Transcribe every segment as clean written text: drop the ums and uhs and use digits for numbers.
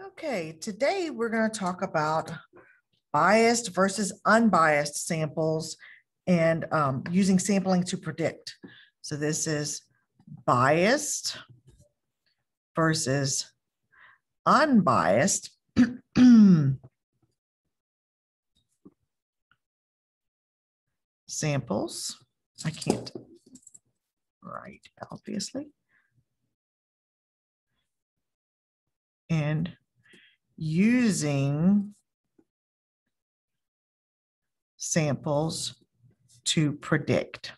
Okay, today we're going to talk about biased versus unbiased samples and using sampling to predict. So this is biased versus unbiased samples. I can't write, obviously. And using samples to predict.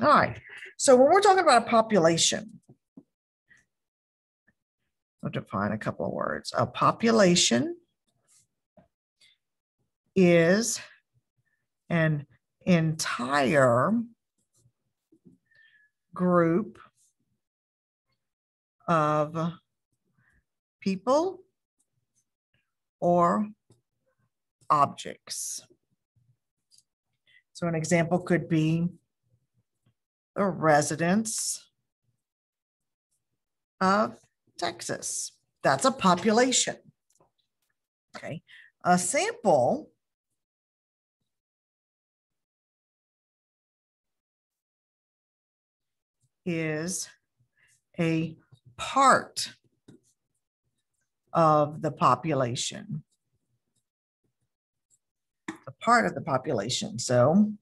All right, so when we're talking about a population, I'll define a couple of words. A population is an entire group of people or objects. So an example could be the residents of Texas. That's a population. Okay. A sample is a part of the population. A part of the population. So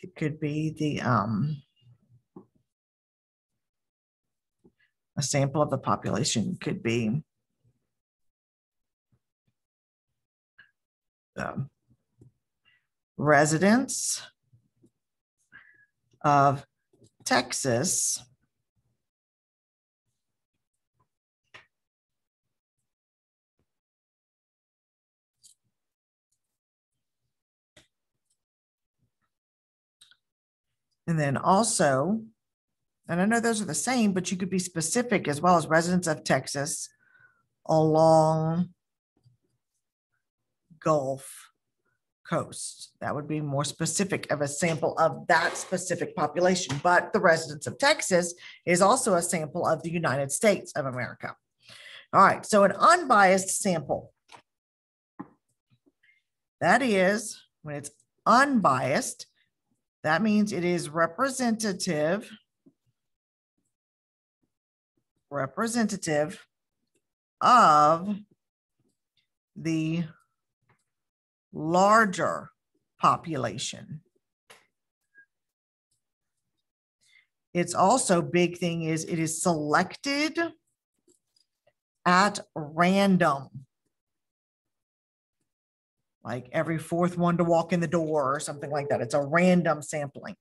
it could be the a sample of the population could be the residents of Texas and then also, and I know those are the same, but you could be specific as well as residents of Texas along Gulf Coast. That would be more specific of a sample of that specific population, but the residents of Texas is also a sample of the United States of America. All right, so an unbiased sample. That is, when it's unbiased, that means it is representative of the larger population. It's also, big thing is it is selected at random. Like every fourth one to walk in the door or something like that. It's a random sampling.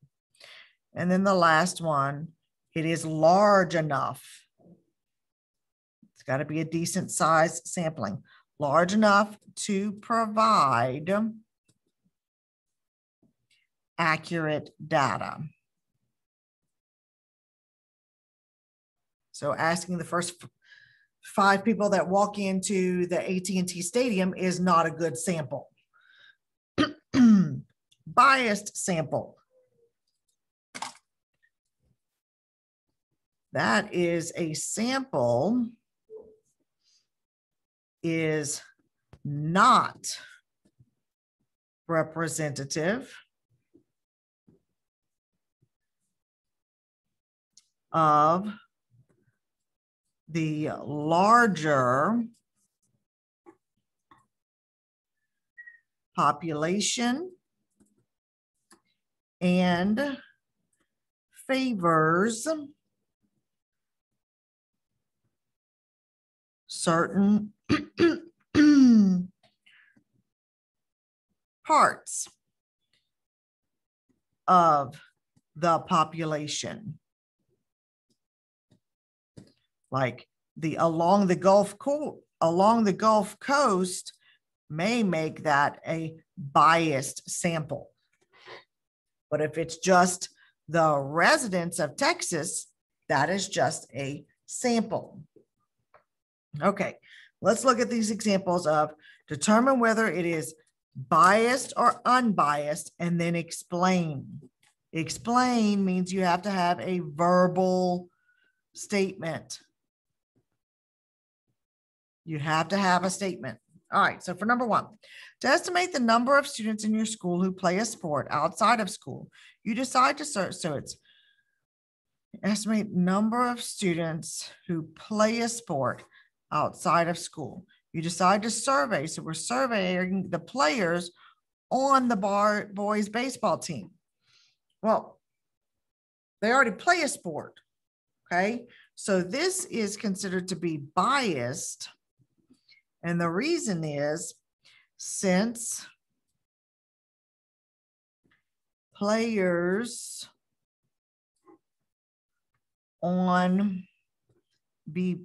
And then the last one, it is large enough. It's got to be a decent size sampling. Large enough to provide accurate data. So asking the first 5 people that walk into the AT&T Stadium is not a good sample. Biased sample. That is a sample is not representative of the larger population and favors certain parts of the population. Like along the Gulf Coast may make that a biased sample. But if it's just the residents of Texas, that is just a sample. Okay, let's look at these examples of determine whether it is biased or unbiased, and then explain. Explain means you have to have a verbal statement. You have to have a statement. All right, so for number one, to estimate the number of students in your school who play a sport outside of school, you decide to search, so it's estimate number of students who play a sport outside of school. You decide to survey, so we're surveying the players on the boys baseball team. Well, they already play a sport, okay? So this is considered to be biased. And the reason is since players on the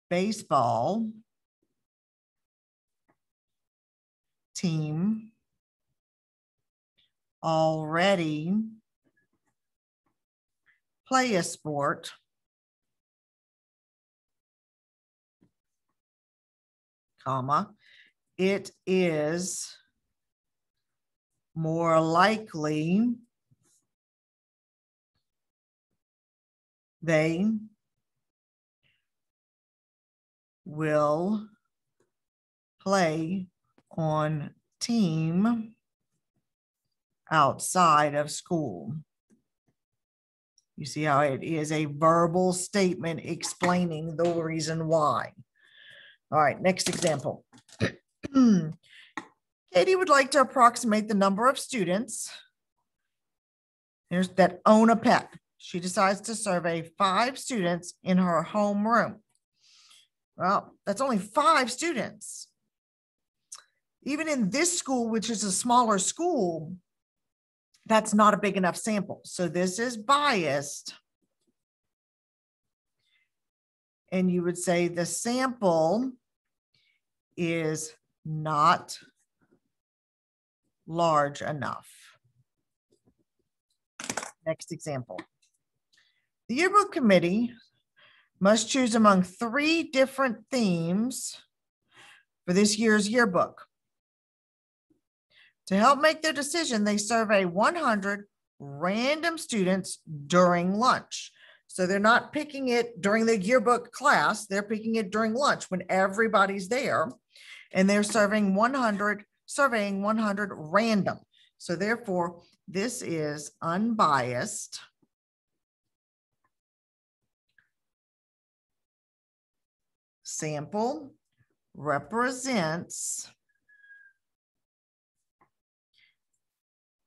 baseball team already play a sport, comma, it is more likely they will play on team outside of school. You see how it is a verbal statement explaining the reason why. All right, next example. Katie would like to approximate the number of students that own a pet. She decides to survey 5 students in her home room. Well, that's only 5 students. Even in this school, which is a smaller school, that's not a big enough sample. So this is biased. And you would say the sample is not large enough. Next example. The yearbook committee must choose among 3 different themes for this year's yearbook. To help make their decision, they survey 100 random students during lunch. So they're not picking it during the yearbook class, they're picking it during lunch when everybody's there, and they're surveying 100 random. So therefore, this is unbiased. Sample represents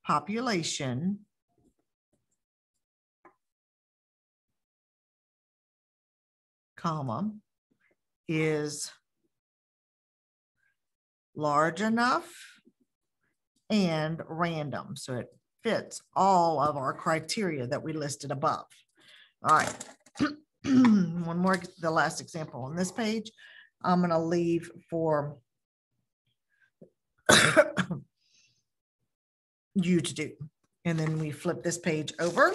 population comma is large enough and random. So it fits all of our criteria that we listed above. All right. One more, the last example on this page, I'm going to leave for you to do. And then we flip this page over.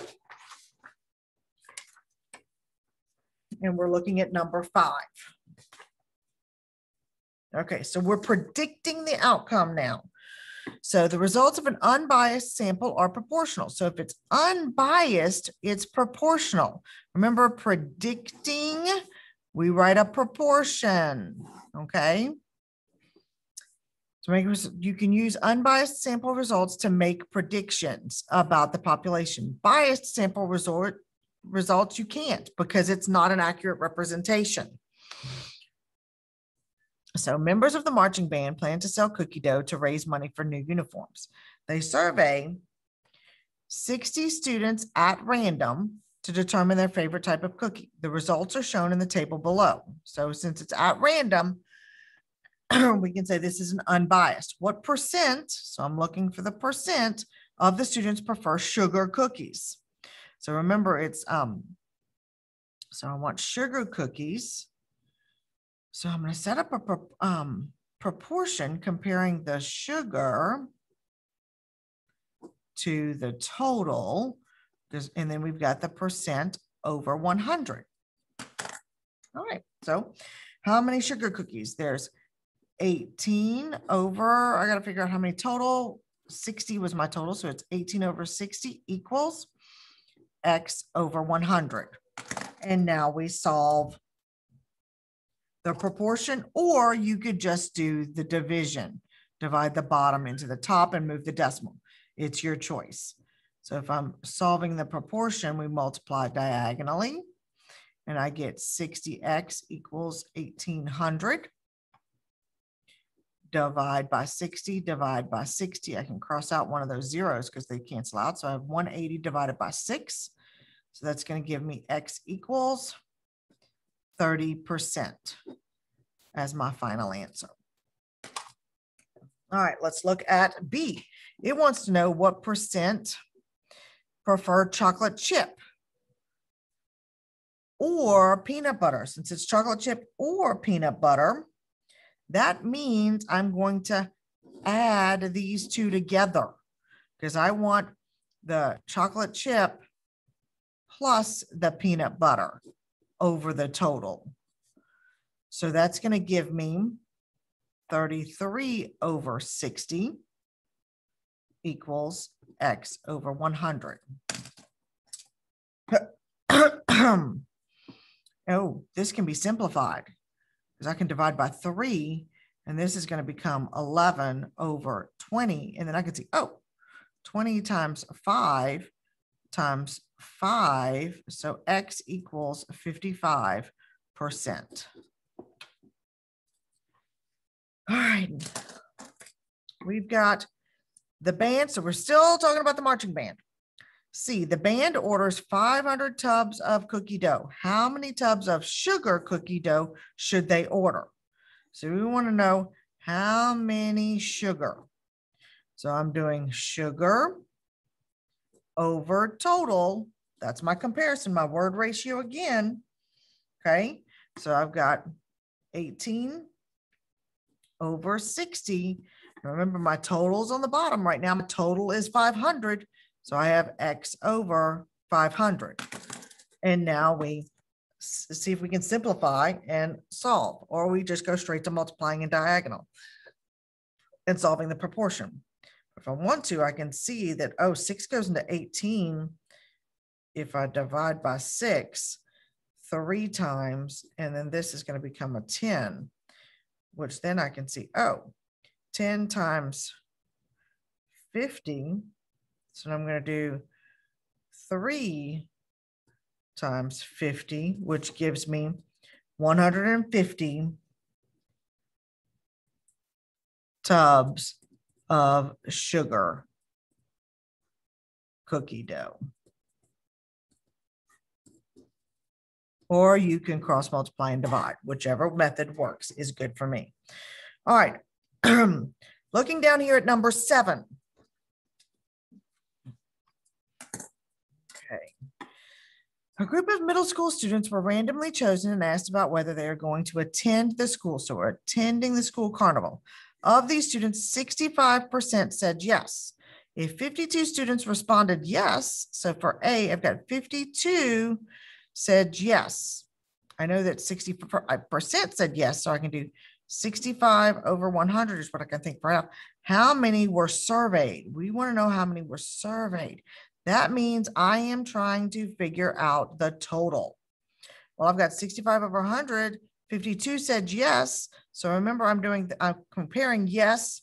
And we're looking at number 5. Okay, so we're predicting the outcome now. So the results of an unbiased sample are proportional. So if it's unbiased, it's proportional. Remember, predicting, we write a proportion, okay? So you can use unbiased sample results to make predictions about the population. Biased sample results you can't because it's not an accurate representation. So members of the marching band plan to sell cookie dough to raise money for new uniforms. They survey 60 students at random to determine their favorite type of cookie. The results are shown in the table below. So since it's at random, we can say this is an unbiased. What percent, so I'm looking for the percent of the students prefer sugar cookies. So remember it's, so I want sugar cookies. So I'm going to set up a proportion comparing the sugar to the total, and then we've got the percent over 100. All right, so how many sugar cookies? There's 18 over, I got to figure out how many total. 60 was my total. So it's 18 over 60 equals X over 100. And now we solve the proportion, or you could just do the division. Divide the bottom into the top and move the decimal. It's your choice. So if I'm solving the proportion, we multiply diagonally and I get 60x equals 1800. Divide by 60, divide by 60. I can cross out one of those zeros because they cancel out. So I have 180 divided by 6. So that's going to give me x equals 30% as my final answer. All right, let's look at B. It wants to know what percent prefer chocolate chip or peanut butter. Since it's chocolate chip or peanut butter, that means I'm going to add these two together because I want the chocolate chip plus the peanut butter over the total. So that's going to give me 33 over 60 equals X over 100. Oh, this can be simplified because I can divide by 3, and this is going to become 11 over 20. And then I can see, oh, 20 times 5 times 5. So X equals 55%. All right. We've got the band. So we're still talking about the marching band. C, the band orders 500 tubs of cookie dough. How many tubs of sugar cookie dough should they order? So we want to know how many sugar. So I'm doing sugar over total. That's my comparison, my word ratio again. Okay, so I've got 18 over 60. Remember, my total's on the bottom right now. My total is 500. So I have X over 500. And now we see if we can simplify and solve, or we just go straight to multiplying and diagonal and solving the proportion. If I want to, I can see that, oh, 6 goes into 18. If I divide by 6 3 times, and then this is going to become a 10, which then I can see, oh, 10 times 50. So I'm going to do 3 times 50, which gives me 150 tubs of sugar cookie dough. Or you can cross multiply and divide. Whichever method works is good for me. All right. Looking down here at number 7. Okay. A group of middle school students were randomly chosen and asked about whether they are going to attend the school. So we're attending the school carnival. Of these students, 65% said yes. If 52 students responded yes, so for A, I've got 52 said yes. I know that 60% said yes, so I can do 65 over 100 is what I can think for now. How many were surveyed? We want to know how many were surveyed. That means I am trying to figure out the total. Well, I've got 65 over 100. 52 said yes. So remember, I'm comparing yes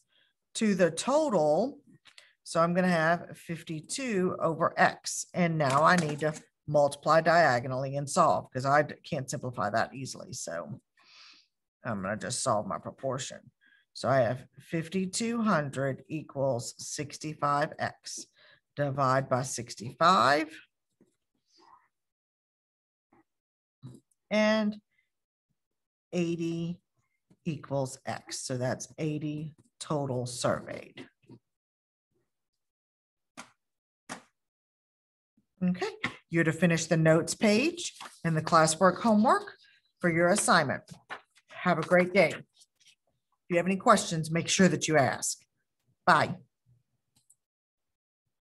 to the total. So I'm going to have 52 over X. And now I need to multiply diagonally and solve because I can't simplify that easily. So I'm going to just solve my proportion. So I have 5,200 equals 65X. Divide by 65. And 80 equals X. So that's 80 total surveyed. Okay, you're to finish the notes page and the classwork homework for your assignment. Have a great day. If you have any questions, make sure that you ask. Bye.